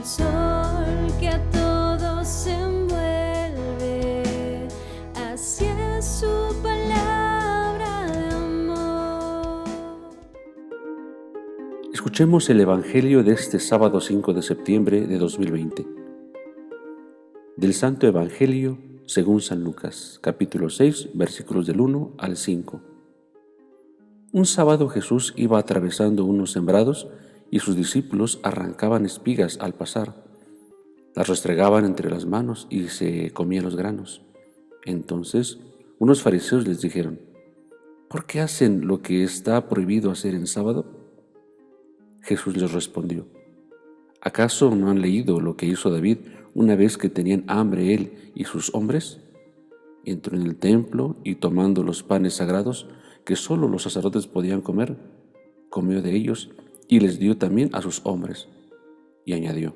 el sol que a todos envuelve, así es su palabra de amor. Escuchemos el Evangelio de este sábado 5 de septiembre de 2020. Del Santo Evangelio según San Lucas, capítulo 6, versículos del 1 al 5. Un sábado Jesús iba atravesando unos sembrados y sus discípulos arrancaban espigas al pasar. Las restregaban entre las manos y se comían los granos. Entonces unos fariseos les dijeron: ¿por qué hacen lo que está prohibido hacer en sábado? Jesús les respondió: ¿acaso no han leído lo que hizo David una vez que tenían hambre él y sus hombres? Entró en el templo y, tomando los panes sagrados que solo los sacerdotes podían comer, comió de ellos y les dio también a sus hombres. Y añadió: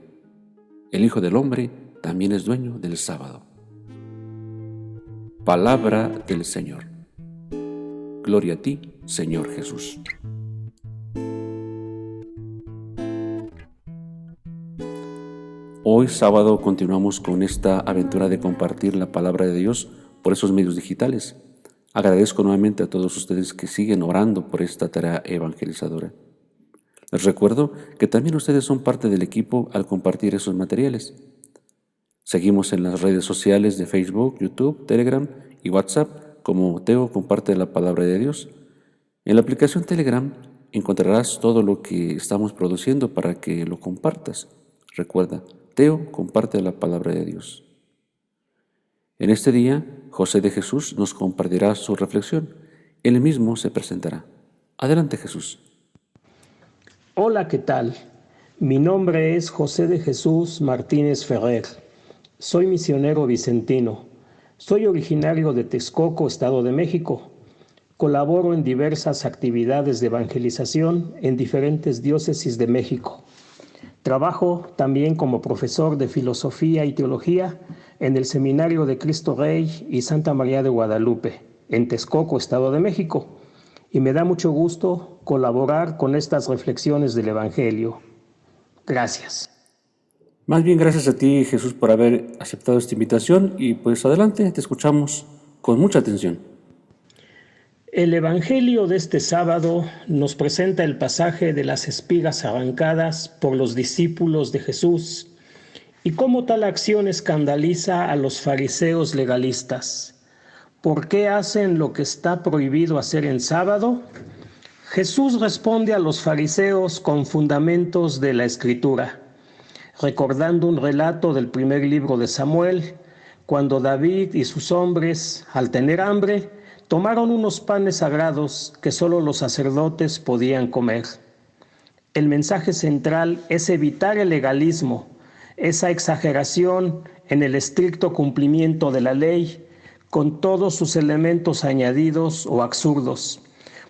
el Hijo del Hombre también es dueño del sábado. Palabra del Señor. Gloria a ti, Señor Jesús. Hoy sábado continuamos con esta aventura de compartir la palabra de Dios por esos medios digitales. Agradezco nuevamente a todos ustedes que siguen orando por esta tarea evangelizadora. Les recuerdo que también ustedes son parte del equipo al compartir esos materiales. Seguimos en las redes sociales de Facebook, YouTube, Telegram y WhatsApp como Teo Comparte la Palabra de Dios. En la aplicación Telegram encontrarás todo lo que estamos produciendo para que lo compartas. Recuerda, Teo Comparte la Palabra de Dios. En este día, José de Jesús nos compartirá su reflexión. Él mismo se presentará. Adelante, Jesús. Hola, ¿qué tal? Mi nombre es José de Jesús Martínez Ferrer. Soy misionero vicentino. Soy originario de Texcoco, Estado de México. Colaboro en diversas actividades de evangelización en diferentes diócesis de México. Trabajo también como profesor de filosofía y teología en el Seminario de Cristo Rey y Santa María de Guadalupe, en Texcoco, Estado de México, y me da mucho gusto colaborar con estas reflexiones del Evangelio. Gracias. Más bien gracias a ti, Jesús, por haber aceptado esta invitación y pues adelante, te escuchamos con mucha atención. El Evangelio de este sábado nos presenta el pasaje de las espigas arrancadas por los discípulos de Jesús y cómo tal acción escandaliza a los fariseos legalistas. ¿Por qué hacen lo que está prohibido hacer en sábado? Jesús responde a los fariseos con fundamentos de la Escritura, recordando un relato del primer libro de Samuel, cuando David y sus hombres, al tener hambre, tomaron unos panes sagrados que solo los sacerdotes podían comer. El mensaje central es evitar el legalismo, esa exageración en el estricto cumplimiento de la ley, con todos sus elementos añadidos o absurdos,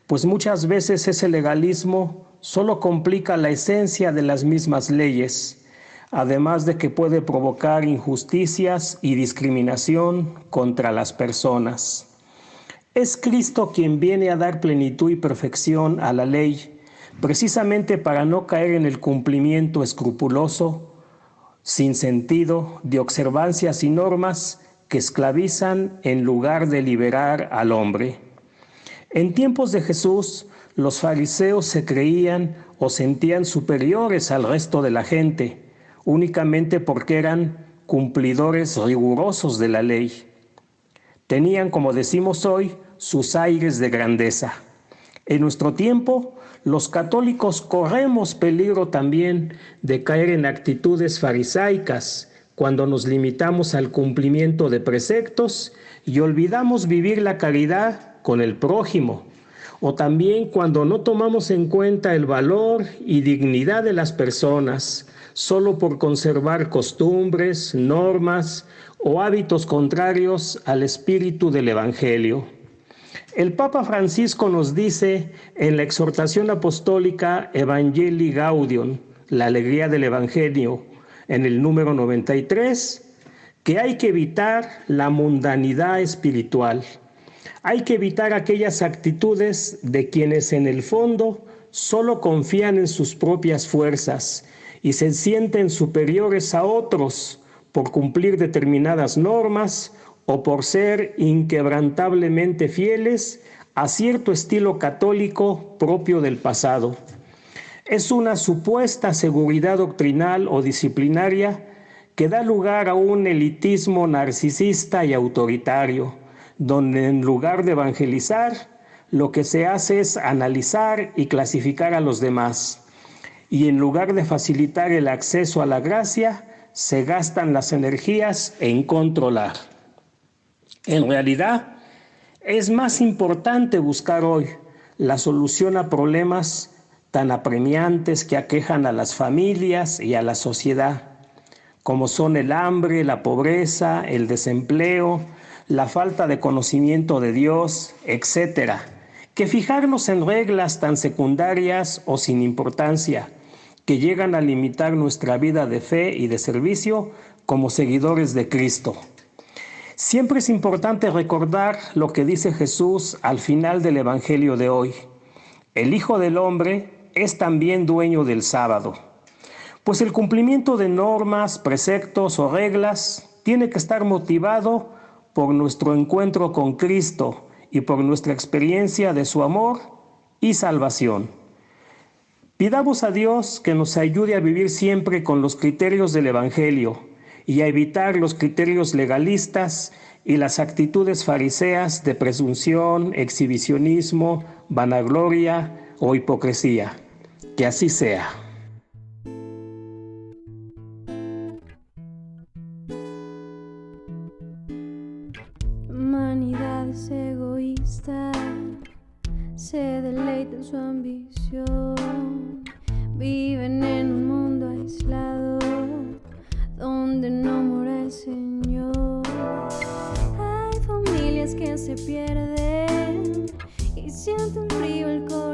pues muchas veces ese legalismo solo complica la esencia de las mismas leyes, además de que puede provocar injusticias y discriminación contra las personas. Es Cristo quien viene a dar plenitud y perfección a la ley, precisamente para no caer en el cumplimiento escrupuloso, sin sentido, de observancias y normas que esclavizan en lugar de liberar al hombre. En tiempos de Jesús, los fariseos se creían o sentían superiores al resto de la gente, únicamente porque eran cumplidores rigurosos de la ley. Tenían, como decimos hoy, sus aires de grandeza. En nuestro tiempo, los católicos corremos peligro también de caer en actitudes farisaicas cuando nos limitamos al cumplimiento de preceptos y olvidamos vivir la caridad con el prójimo, o también cuando no tomamos en cuenta el valor y dignidad de las personas solo por conservar costumbres, normas o hábitos contrarios al espíritu del Evangelio. El Papa Francisco nos dice en la exhortación apostólica Evangelii Gaudium, la alegría del Evangelio, en el número 93, que hay que evitar la mundanidad espiritual. Hay que evitar aquellas actitudes de quienes en el fondo solo confían en sus propias fuerzas y se sienten superiores a otros por cumplir determinadas normas o por ser inquebrantablemente fieles a cierto estilo católico propio del pasado. Es una supuesta seguridad doctrinal o disciplinaria que da lugar a un elitismo narcisista y autoritario, donde en lugar de evangelizar, lo que se hace es analizar y clasificar a los demás. Y en lugar de facilitar el acceso a la gracia, se gastan las energías en controlar. En realidad, es más importante buscar hoy la solución a problemas tan apremiantes que aquejan a las familias y a la sociedad, como son el hambre, la pobreza, el desempleo, la falta de conocimiento de Dios, etc., que fijarnos en reglas tan secundarias o sin importancia, que llegan a limitar nuestra vida de fe y de servicio como seguidores de Cristo. Siempre es importante recordar lo que dice Jesús al final del Evangelio de hoy. El Hijo del Hombre es también dueño del sábado. Pues el cumplimiento de normas, preceptos o reglas tiene que estar motivado por nuestro encuentro con Cristo y por nuestra experiencia de su amor y salvación. Pidamos a Dios que nos ayude a vivir siempre con los criterios del Evangelio y a evitar los criterios legalistas y las actitudes fariseas de presunción, exhibicionismo, vanagloria o hipocresía. Que así sea. Humanidad es egoísta, se deleita en su ambición. Viven en un mundo aislado donde no mora el Señor. Hay familias que se pierden y sienten frío el corazón.